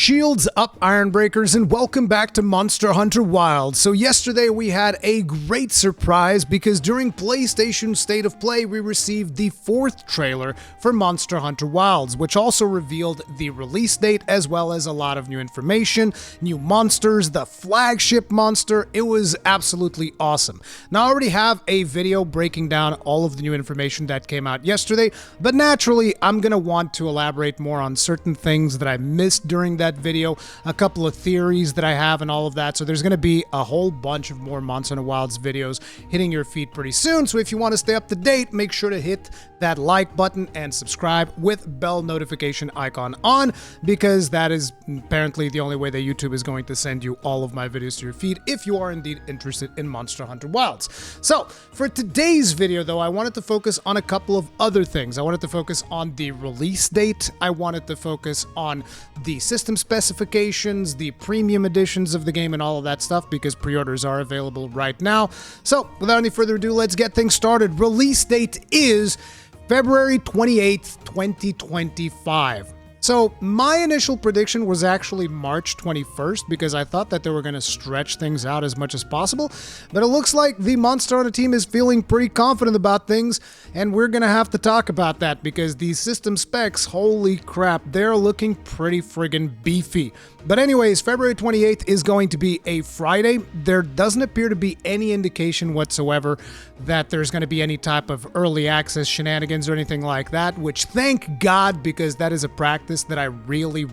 Shields up, Ironbreakers, and welcome back to Monster Hunter Wilds. So yesterday we had a great surprise because during PlayStation State of Play we received the 4th trailer for Monster Hunter Wilds, which also revealed the release date as well as a lot of new information, new monsters, the flagship monster. It was absolutely awesome. Now I already have a video breaking down all of the new information that came out yesterday, but naturally I'm going to want to elaborate more on certain things that I missed during that video, a couple of theories that I have and all of that. So there's going to be a whole bunch of more Monster Hunter Wilds videos hitting your feed pretty soon. So if you want to stay up to date, make sure to hit that like button and subscribe with bell notification icon on, because that is apparently the only way that YouTube is going to send you all of my videos to your feed if you are indeed interested in Monster Hunter Wilds. So for today's video though, I wanted to focus on a couple of other things. I wanted to focus on the release date. I wanted to focus on the system specifications, the premium editions of the game and all of that stuff, because pre-orders are available right now. So without any further ado, let's get things started. Release date is February 28th, 2025. So my initial prediction was actually March 21st because I thought that they were going to stretch things out as much as possible, but it looks like the Monster Hunter team is feeling pretty confident about things, and we're going to have to talk about that because these system specs, holy crap, they're looking pretty friggin' beefy. But anyways, February 28th is going to be a Friday. There doesn't appear to be any indication whatsoever that there's going to be any type of early access shenanigans or anything like that, which thank God, because that is a practice that I really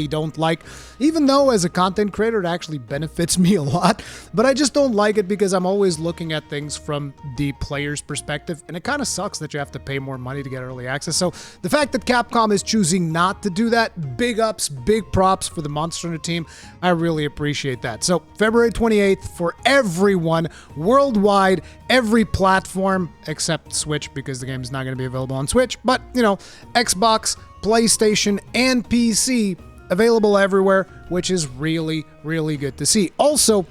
don't like, even though as a content creator it actually benefits me a lot, but I just don't like it because I'm always looking at things from the player's perspective, and it kind of sucks that you have to pay more money to get early access. So the fact that Capcom is choosing not to do that, big ups, big props for the Monster Hunter team. I really appreciate that. So February 28th for everyone worldwide, every platform except Switch, because the game is not going to be available on Switch, but you know, Xbox, PlayStation, and PC available everywhere, which is really good to see. Also,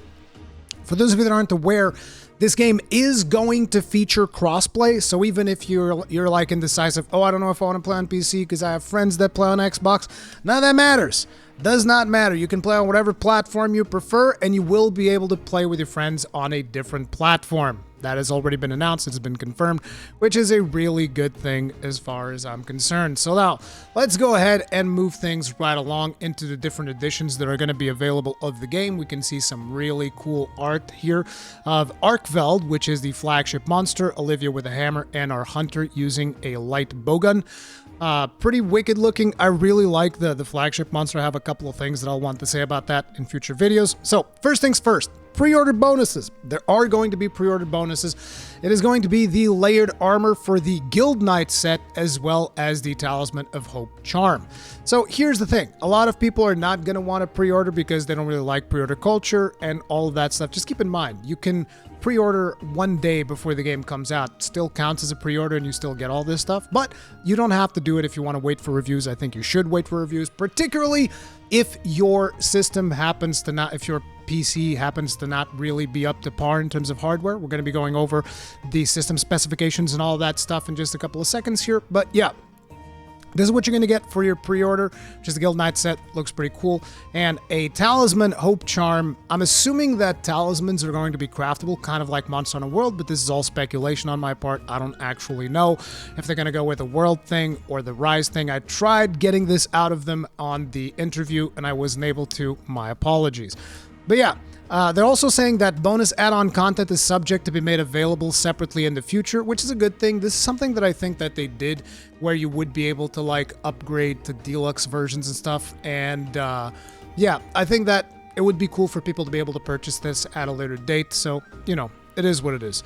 for those of you that aren't aware, this game is going to feature crossplay, so even if you're like indecisive, oh, I don't know if I want to play on PC because I have friends that play on Xbox, none of that matters. Does not matter. You can play on whatever platform you prefer, and you will be able to play with your friends on a different platform. That has already been announced, it's been confirmed, which is a really good thing as far as I'm concerned. So now, let's go ahead and move things right along into the different editions that are going to be available of the game. We can see some really cool art here of Arkveld, which is the flagship monster, Olivia with a hammer, and our hunter using a light bowgun. Pretty wicked looking. I really like the flagship monster. I have a couple of things that I'll want to say about that in future videos. So first things first, pre-order bonuses. There are going to be pre-order bonuses. It is going to be the layered armor for the Guild Knight set as well as the Talisman of Hope charm. So here's the thing. A lot of people are not going to want to pre-order because they don't really like pre-order culture and all of that stuff. Just keep in mind, you can pre-order one day before the game comes out. It still counts as a pre-order and you still get all this stuff, but you don't have to do it if you want to wait for reviews. I think you should wait for reviews, particularly if your system happens to not, if your PC happens to not really be up to par in terms of hardware. We're going to be going over the system specifications and all that stuff in just a couple of seconds here, but yeah. This is what you're going to get for your pre-order, which is the Guild Knight set. Looks pretty cool. And a Talisman Hope Charm. I'm assuming that talismans are going to be craftable, kind of like Monster Hunter World, but this is all speculation on my part. I don't actually know if they're going to go with the World thing or the Rise thing. I tried getting this out of them on the interview, and I wasn't able to. My apologies. But yeah. They're also saying that bonus add-on content is subject to be made available separately in the future, which is a good thing. This is something that I think that they did where you would be able to like upgrade to deluxe versions and stuff. And yeah, I think that it would be cool for people to be able to purchase this at a later date. So, you know, it is what it is.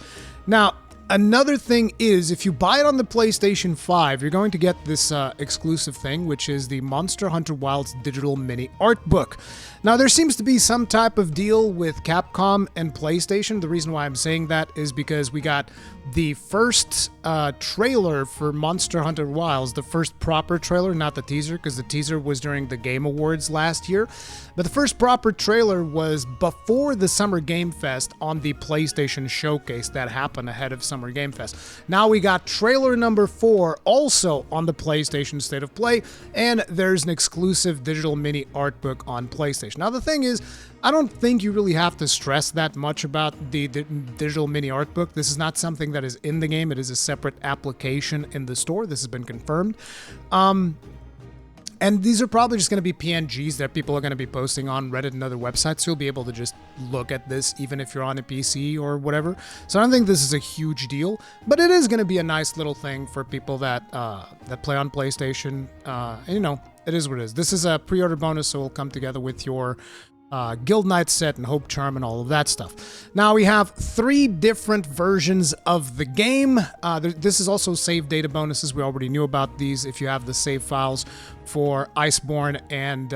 Now, another thing is, if you buy it on the PlayStation 5, you're going to get this exclusive thing, which is the Monster Hunter Wilds digital mini art book. Now, there seems to be some type of deal with Capcom and PlayStation. The reason why I'm saying that is because we got the first trailer for Monster Hunter Wilds, the first proper trailer, not the teaser, because the teaser was during the Game Awards last year. But the first proper trailer was before the Summer Game Fest on the PlayStation Showcase that happened ahead of Summer Game Fest. Now we got trailer number 4 also on the PlayStation State of Play, and there's an exclusive digital mini art book on PlayStation. Now the thing is, I don't think you really have to stress that much about the digital mini art book. This is not something that is in the game. It is a separate application in the store. This has been confirmed. And these are probably just going to be PNGs that people are going to be posting on Reddit and other websites. So you'll be able to just look at this even if you're on a PC or whatever. So I don't think this is a huge deal, but it is going to be a nice little thing for people that that play on PlayStation. And, you know, it is what it is. This is a pre-order bonus, so it'll come together with your Guild Knight set and Hope Charm and all of that stuff. Now we have 3 different versions of the game. This is also save data bonuses. We already knew about these. If you have the save files for Iceborne and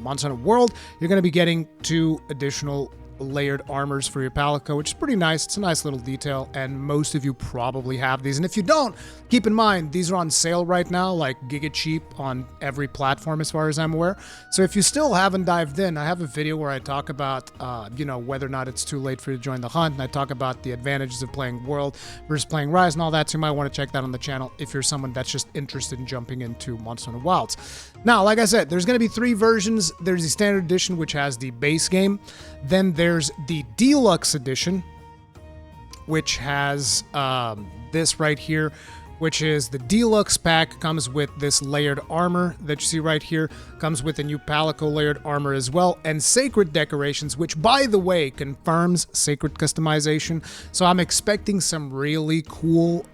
Monster Hunter World, you're going to be getting 2 additional layered armors for your Palico, which is pretty nice. It's a nice little detail, and most of you probably have these. And if you don't, keep in mind, these are on sale right now, like giga cheap on every platform as far as I'm aware. So if you still haven't dived in, I have a video where I talk about, you know, whether or not it's too late for you to join the hunt, and I talk about the advantages of playing World versus playing Rise and all that, so you might want to check that on the channel if you're someone that's just interested in jumping into Monster Hunter Wilds. Now, like I said, there's going to be 3 versions. There's the Standard Edition, which has the base game. Then there's the Deluxe Edition, which has this right here, which is the Deluxe pack. Comes with this layered armor that you see right here. Comes with a new Palico layered armor as well, and Sacred Decorations, which, by the way, confirms Sacred customization. So I'm expecting some really cool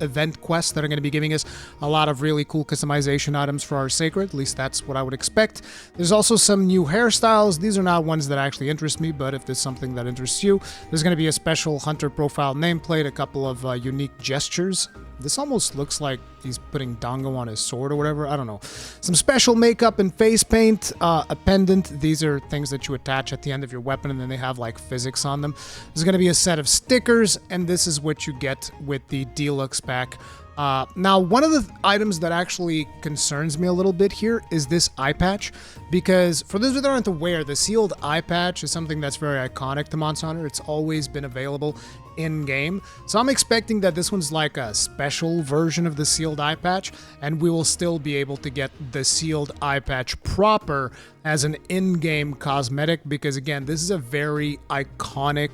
event quests that are going to be giving us a lot of really cool customization items for our Sacred. At least that's what I would expect. There's also some new hairstyles. These are not ones that actually interest me, but if there's something that interests you, there's going to be a special Hunter profile nameplate, a couple of unique gestures. This almost looks like he's putting Dango on his sword or whatever. I don't know. Some special makeup and face paint, a pendant. These are things that you attach at the end of your weapon, and then they have like physics on them. There's going to be a set of stickers, and this is what you get with the Deluxe pack. Now, one of the items that actually concerns me a little bit here is this eye patch, because for those that aren't aware, the sealed eye patch is something that's very iconic to Monster Hunter. It's always been available in-game, so I'm expecting that this one's like a special version of the sealed eye patch, and we will still be able to get the sealed eye patch proper as an in-game cosmetic, because again, this is a very iconic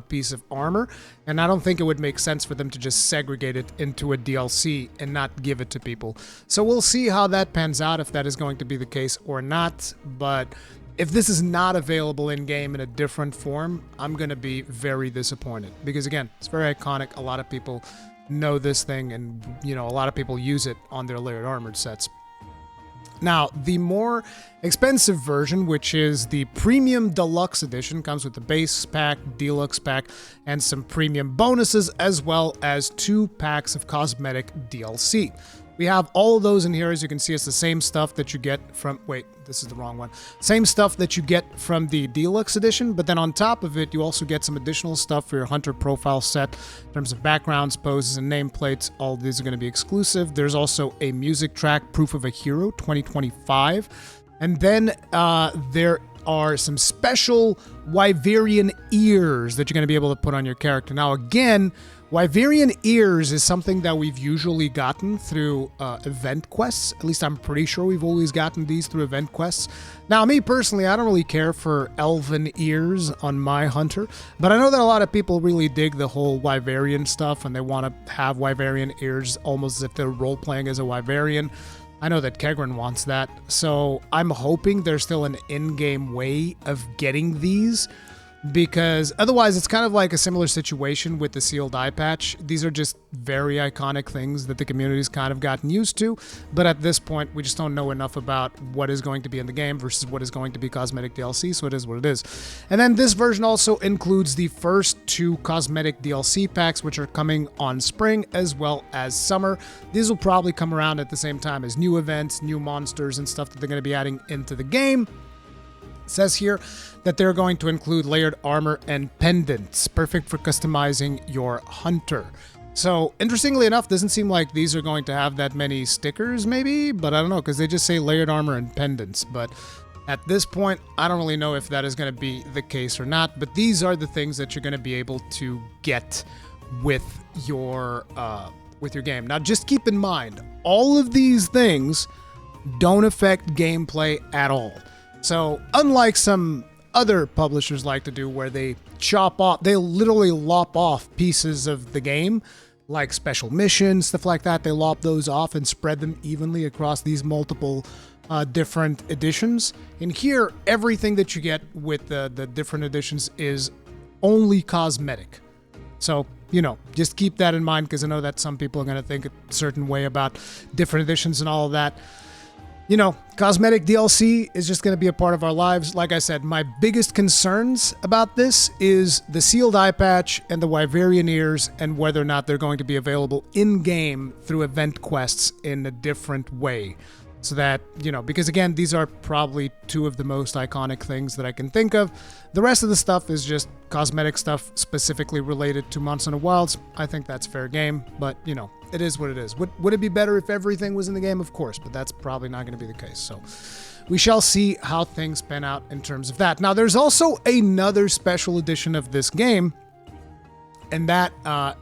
piece of armor, and I don't think it would make sense for them to just segregate it into a DLC and not give it to people. So we'll see how that pans out, if that is going to be the case or not, but if this is not available in-game in a different form, I'm going to be very disappointed, because again, it's very iconic. A lot of people know this thing, and you know, a lot of people use it on their layered armored sets. Now, the more expensive version, which is the Premium Deluxe Edition, comes with the base pack, Deluxe pack, and some premium bonuses, as well as 2 packs of cosmetic DLC. We have all of those in here. As you can see, it's the same stuff that you get from... Wait, this is the wrong one. Same stuff that you get from the Deluxe Edition, but then on top of it, you also get some additional stuff for your Hunter profile set in terms of backgrounds, poses, and nameplates. All of these are going to be exclusive. There's also a music track, Proof of a Hero 2025. And then there are some special Wyverian ears that you're going to be able to put on your character. Now, again, Wyverian ears is something that we've usually gotten through event quests. At least I'm pretty sure we've always gotten these through event quests. Now, me personally, I don't really care for elven ears on my Hunter, but I know that a lot of people really dig the whole Wyverian stuff, and they want to have Wyverian ears almost as if they're role-playing as a Wyverian. I know that Kegrin wants that, so I'm hoping there's still an in-game way of getting these, because otherwise it's kind of like a similar situation with the sealed eye patch. These are just very iconic things that the community's kind of gotten used to, but at this point we just don't know enough about what is going to be in the game versus what is going to be cosmetic DLC, so it is what it is. And then this version also includes the first 2 cosmetic DLC packs, which are coming on spring as well as summer. These will probably come around at the same time as new events, new monsters, and stuff that they're going to be adding into the game. It says here that they're going to include layered armor and pendants, perfect for customizing your Hunter. So, interestingly enough, doesn't seem like these are going to have that many stickers, maybe, but I don't know, because they just say layered armor and pendants. But At this point, I don't really know if that is going to be the case or not, but these are the things that you're going to be able to get with your game. Now, just keep in mind, all of these things don't affect gameplay at all. So, unlike some other publishers like to do where they they literally lop off pieces of the game, like special missions, stuff like that, they lop those off and spread them evenly across these multiple different editions. And here, everything that you get with the different editions is only cosmetic. So, just keep that in mind, because I know that some people are going to think a certain way about different editions and all of that. Cosmetic DLC is just going to be a part of our lives. Like I said, my biggest concerns about this is the sealed eye patch and the Wyverian ears, and whether or not they're going to be available in-game through event quests in a different way. So that, because again, these are probably two of the most iconic things that I can think of. The rest of the stuff is just cosmetic stuff specifically related to Monster Hunter Wilds. I think that's fair game, but, it is what it is. Would it be better if everything was in the game? Of course, but that's probably not going to be the case. So we shall see how things pan out in terms of that. Now, there's also another special edition of this game, and that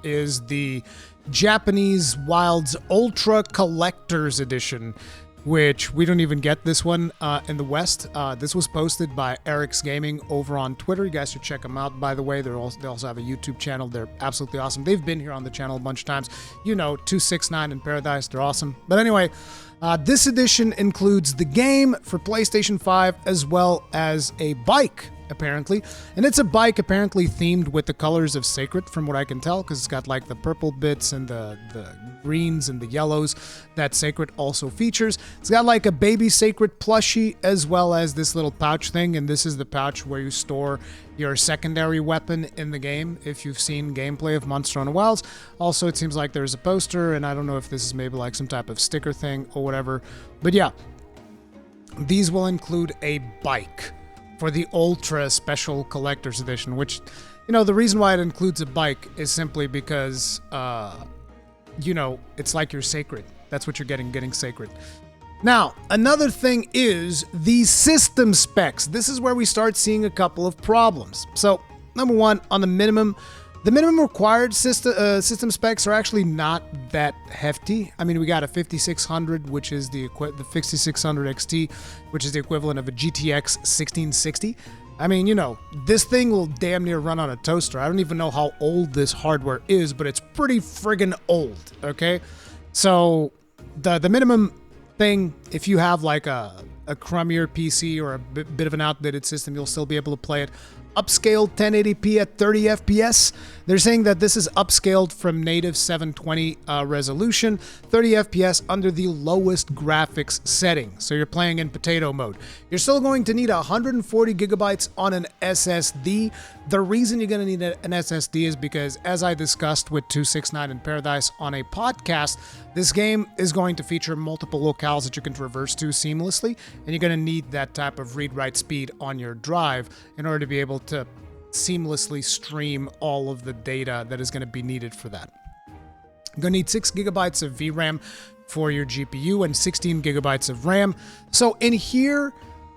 is the Japanese Wilds Ultra Collector's Edition, which we don't even get this one in the West. This was posted by Eric's Gaming over on Twitter. You guys should check them out, by the way. They also have a YouTube channel. They're absolutely awesome. They've been here on the channel a bunch of times. 269 in Paradise. They're awesome. But anyway, this edition includes the game for PlayStation 5 as well as a bike, apparently. And it's a bike apparently themed with the colors of Sacred, from what I can tell, because it's got like the purple bits and the greens and the yellows that Sacred also features. It's got like a baby Sacred plushie as well as this little pouch thing, and this is the pouch where you store your secondary weapon in the game, if you've seen gameplay of Monster Hunter Wilds. Also, it seems like there's a poster, and I don't know if this is maybe like some type of sticker thing or whatever, but yeah, these will include a bike for the Ultra Special Collector's Edition, which, the reason why it includes a bike is simply because, it's like you're Sacred. That's what you're getting Sacred. Now, another thing is the system specs. This is where we start seeing a couple of problems. So, number one, on the minimum required system specs are actually not that hefty. I mean, we got a 5600, which is the 5600 XT, which is the equivalent of a GTX 1660. I mean, this thing will damn near run on a toaster. I don't even know how old this hardware is, but it's pretty friggin' old, okay? So, the minimum thing, if you have like a crummier PC or a bit of an outdated system, you'll still be able to play it upscaled 1080p at 30 FPS. They're saying that this is upscaled from native 720 resolution, 30 FPS under the lowest graphics setting. So you're playing in potato mode. You're still going to need 140 gigabytes on an SSD. The reason you're going to need an SSD is because, as I discussed with 269 in Paradise on a podcast, this game is going to feature multiple locales that you can traverse to seamlessly, and you're going to need that type of read-write speed on your drive in order to be able to seamlessly stream all of the data that is going to be needed for that. You're going to need 6 gigabytes of VRAM for your GPU and 16 gigabytes of RAM. So in here,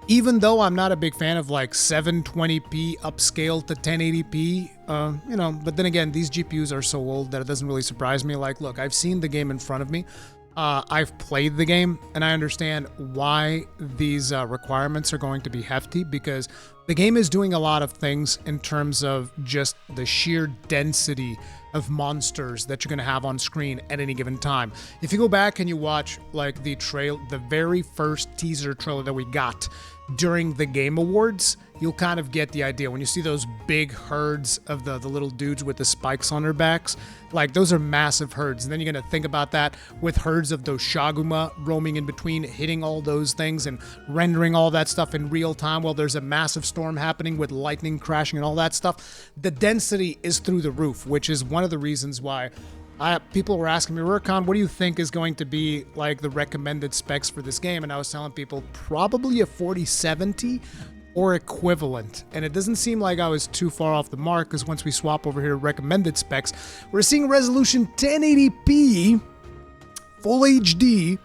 even though I'm not a big fan of like 720p upscaled to 1080p, but then again, these GPUs are so old that it doesn't really surprise me. Like, look, I've seen the game in front of me. I've played the game, and I understand why these requirements are going to be hefty, because the game is doing a lot of things in terms of just the sheer density of monsters that you're going to have on screen at any given time. If you go back and you watch like the very first teaser trailer that we got during the Game Awards, you'll kind of get the idea. When you see those big herds of the little dudes with the spikes on their backs, like those are massive herds. And then you're going to think about that with herds of those Shaguma roaming in between, hitting all those things and rendering all that stuff in real time while there's a massive storm happening with lightning crashing and all that stuff. The density is through the roof, which is one of the reasons why people were asking me, Rurikhan, what do you think is going to be like the recommended specs for this game? And I was telling people probably a 4070 or equivalent. And it doesn't seem like I was too far off the mark, because once we swap over here to recommended specs, we're seeing resolution 1080p, full HD,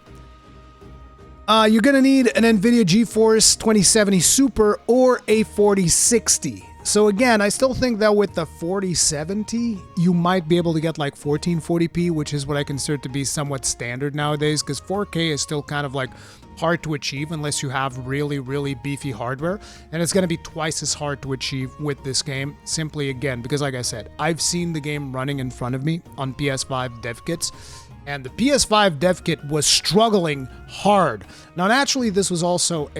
You're going to need an NVIDIA GeForce 2070 Super or a 4060. So again, I still think that with the 4070, you might be able to get like 1440p, which is what I consider to be somewhat standard nowadays, because 4K is still kind of like hard to achieve unless you have really, really beefy hardware. And it's going to be twice as hard to achieve with this game, simply again, because like I said, I've seen the game running in front of me on PS5 dev kits, and the PS5 dev kit was struggling hard. Now, naturally, this was also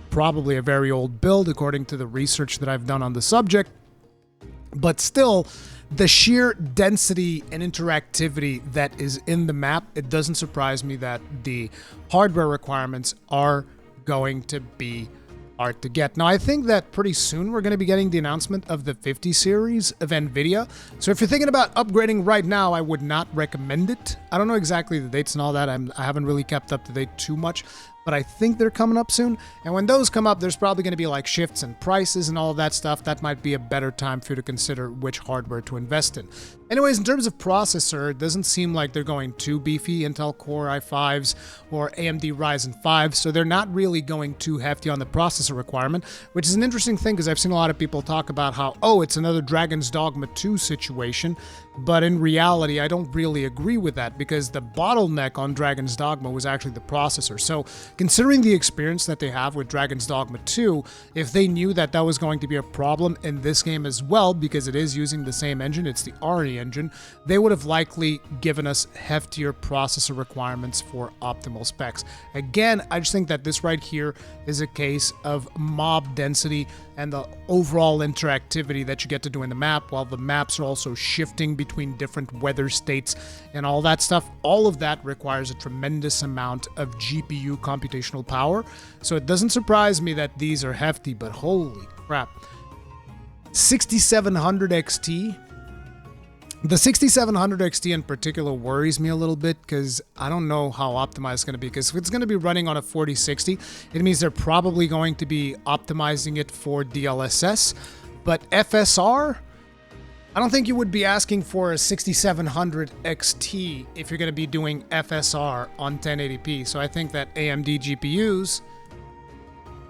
probably a very old build according to the research that I've done on the subject, but still, the sheer density and interactivity that is in the map, it doesn't surprise me that the hardware requirements are going to be hard to get. Now, I think that pretty soon we're going to be getting the announcement of the 50 series of NVIDIA. So if you're thinking about upgrading right now, I would not recommend it. I don't know exactly the dates and all that. I haven't really kept up to date too much, but I think they're coming up soon. And when those come up, there's probably going to be like shifts in prices and all of that stuff. That might be a better time for you to consider which hardware to invest in. Anyways, in terms of processor, it doesn't seem like they're going too beefy, Intel Core i5s or AMD Ryzen 5, so they're not really going too hefty on the processor requirement, which is an interesting thing because I've seen a lot of people talk about how, oh, it's another Dragon's Dogma 2 situation, but in reality, I don't really agree with that because the bottleneck on Dragon's Dogma was actually the processor. So considering the experience that they have with Dragon's Dogma 2, if they knew that that was going to be a problem in this game as well, because it is using the same engine, it's the RE engine, they would have likely given us heftier processor requirements for optimal specs. Again, I just think that this right here is a case of mob density and the overall interactivity that you get to do in the map, while the maps are also shifting between different weather states and all that stuff. All of that requires a tremendous amount of GPU computational power. So it doesn't surprise me that these are hefty, but holy crap. 6700 XT. The 6700 XT in particular worries me a little bit because I don't know how optimized it's going to be, because if it's going to be running on a 4060, it means they're probably going to be optimizing it for DLSS, but FSR, I don't think you would be asking for a 6700 XT if you're going to be doing FSR on 1080p. So I think that AMD GPUs,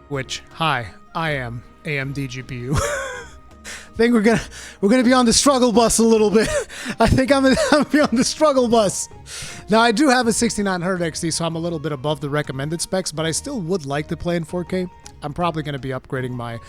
which, hi, I am AMD GPU. I think we're gonna be on the struggle bus a little bit. I think I'm gonna be on the struggle bus. Now, I do have a 6900 XT, so I'm a little bit above the recommended specs, but I still would like to play in 4K. I'm probably gonna be upgrading my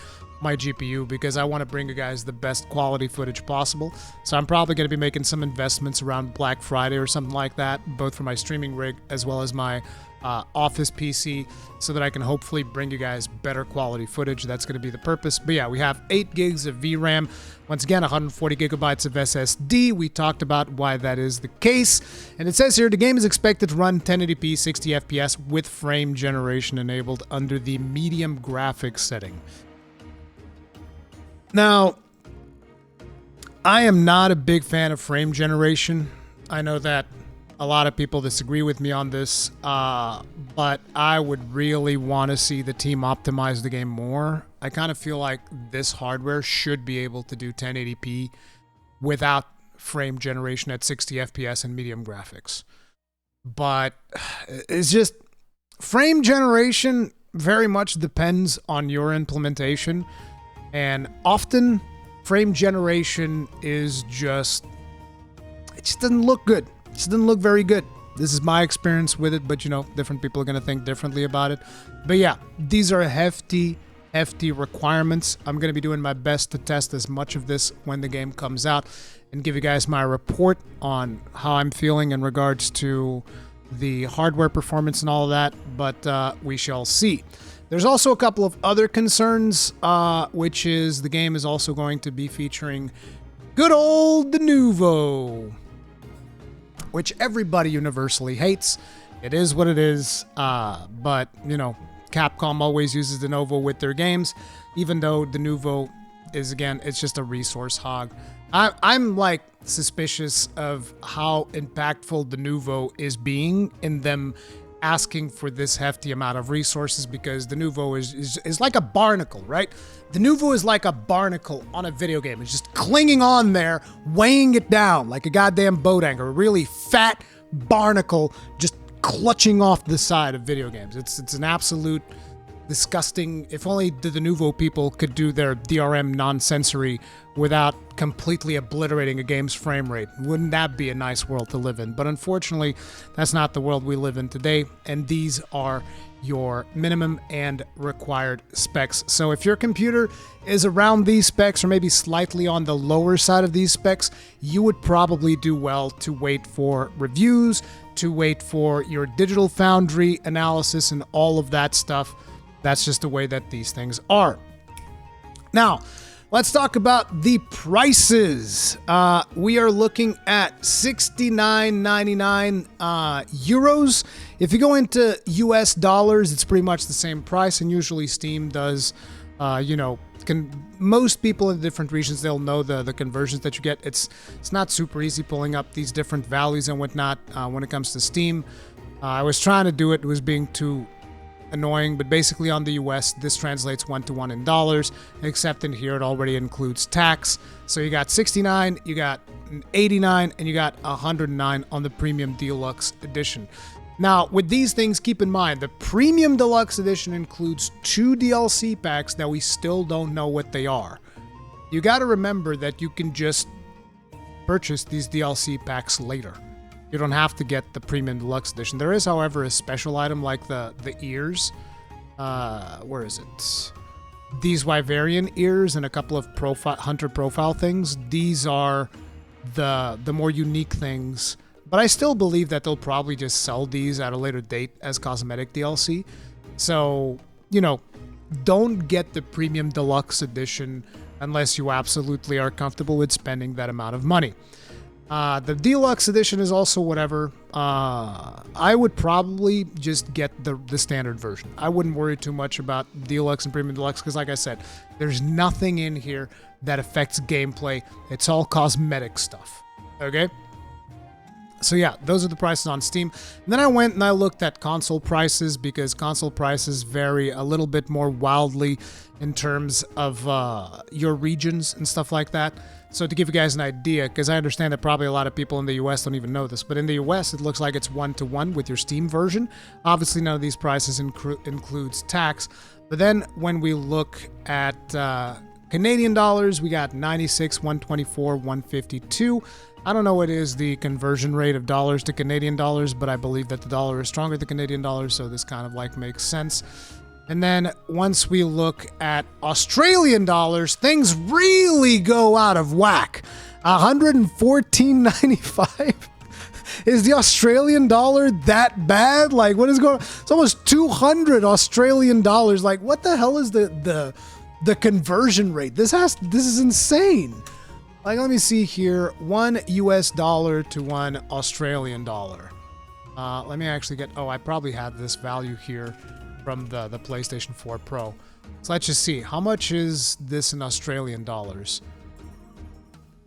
GPU because I want to bring you guys the best quality footage possible. So I'm probably going to be making some investments around Black Friday or something like that, both for my streaming rig as well as my office PC, so that I can hopefully bring you guys better quality footage. That's going to be the purpose. But yeah, we have 8 gigs of VRAM. Once again, 140 gigabytes of SSD. We talked about why that is the case. And it says here, the game is expected to run 1080p 60 FPS with frame generation enabled under the medium graphics setting. Now, I am not a big fan of frame generation. I know that a lot of people disagree with me on this, but I would really want to see the team optimize the game more. I kind of feel like this hardware should be able to do 1080p without frame generation at 60 FPS and medium graphics. But it's just, frame generation very much depends on your implementation. And often, frame generation is just, it just doesn't look good. It just doesn't look very good. This is my experience with it, but you know, different people are going to think differently about it. But yeah, these are hefty requirements. I'm going to be doing my best to test as much of this when the game comes out and give you guys my report on how I'm feeling in regards to the hardware performance and all of that, but we shall see. There's also a couple of other concerns, which is the game is also going to be featuring good old de Nouveau, which everybody universally hates. It is what it is, but, you know, Capcom always uses de Nouveau with their games, even though de Nouveau is, again, it's just a resource hog. I'm like suspicious of how impactful de Nouveau is being in them asking for this hefty amount of resources, because de Nouveau is like a barnacle, right? De Nouveau is like a barnacle on a video game. It's just clinging on there, weighing it down like a goddamn boat anchor. A really fat barnacle just clutching off the side of video games. It's an absolute disgusting. If only the Nouveau people could do their DRM non-sensory without completely obliterating a game's frame rate. Wouldn't that be a nice world to live in? But unfortunately, that's not the world we live in today, and these are your minimum and required specs. So if your computer is around these specs or maybe slightly on the lower side of these specs, you would probably do well to wait for reviews, to wait for your Digital Foundry analysis and all of that stuff. That's just the way that these things are. Now, let's talk about the prices. We are looking at $69.99 euros. If you go into US dollars, it's pretty much the same price, and usually Steam does, most people in different regions, they'll know the conversions that you get. It's not super easy pulling up these different values and whatnot when it comes to Steam. I was trying to do it. It was being too annoying, but basically on the US, this translates 1-to-1 in dollars, except in here it already includes tax. So you got 69, you got 89, and you got 109 on the Premium Deluxe Edition. Now, with these things, keep in mind, the Premium Deluxe Edition includes 2 DLC packs that we still don't know what they are. You got to remember that you can just purchase these DLC packs later. You don't have to get the Premium Deluxe Edition. There is, however, a special item like the ears. Where is it? These Wyverian ears and a couple of hunter profile things. These are the more unique things. But I still believe that they'll probably just sell these at a later date as cosmetic DLC. So, don't get the Premium Deluxe Edition unless you absolutely are comfortable with spending that amount of money. The Deluxe Edition is also whatever. I would probably just get the standard version. I wouldn't worry too much about Deluxe and Premium Deluxe because, like I said, there's nothing in here that affects gameplay. It's all cosmetic stuff. Okay? So yeah, those are the prices on Steam. And then I went and I looked at console prices because console prices vary a little bit more wildly in terms of your regions and stuff like that. So to give you guys an idea, because I understand that probably a lot of people in the US don't even know this, but in the US it looks like it's 1-to-1 with your Steam version. Obviously none of these prices includes tax. But then when we look at Canadian dollars, we got 96, 124, 152. I don't know what is the conversion rate of dollars to Canadian dollars, but I believe that the dollar is stronger than Canadian dollars, so this kind of makes sense. And then once we look at Australian dollars, things really go out of whack. 114.95. Is the Australian dollar that bad? What is going on? It's almost 200 Australian dollars. What the hell is the conversion rate? This is insane. Let me see here. $1 US to $1 Australian dollar. Let me actually get... I probably have this value here from the PlayStation 4 Pro. So let's just see. How much is this in Australian dollars?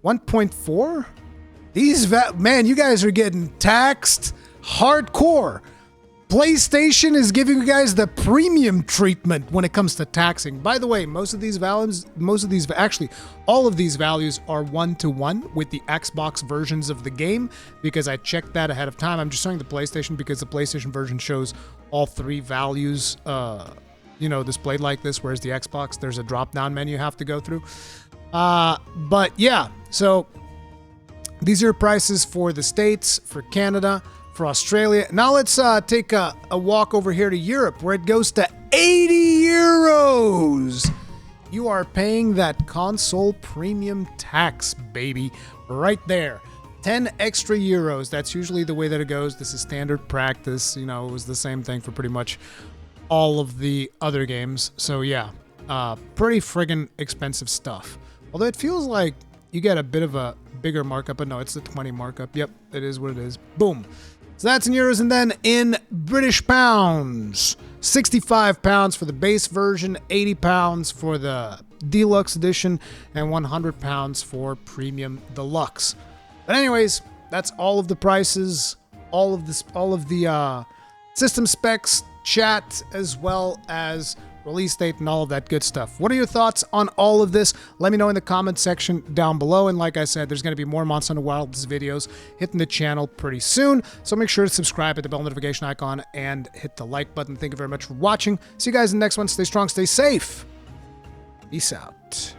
1.4? Man, you guys are getting taxed hardcore. PlayStation is giving you guys the premium treatment when it comes to taxing. By the way, all of these values are 1-to-1 with the Xbox versions of the game because I checked that ahead of time. I'm just showing the PlayStation because the PlayStation version shows all 3 values, displayed like this, whereas the Xbox, there's a drop-down menu you have to go through. But yeah, so these are prices for the States, for Canada, for Australia. Now let's take a walk over here to Europe, where it goes to 80 euros. You are paying that console premium tax, baby, right there. 10 extra euros. That's usually the way that it goes. This is standard practice. It was the same thing for pretty much all of the other games. So yeah, pretty friggin' expensive stuff. Although it feels like you get a bit of a bigger markup, but no, it's the 20 markup. Yep, it is what it is. Boom. So that's in euros, and then in British pounds, £65 for the base version, £80 for the deluxe edition, and £100 for premium deluxe. But anyways, that's all of the prices, all of the system specs, chat, as well as release date, and all of that good stuff. What are your thoughts on all of this? Let me know in the comment section down below. And like I said, there's going to be more Monster Hunter Wilds videos hitting the channel pretty soon. So make sure to subscribe, hit the bell notification icon, and hit the like button. Thank you very much for watching. See you guys in the next one. Stay strong, stay safe. Peace out.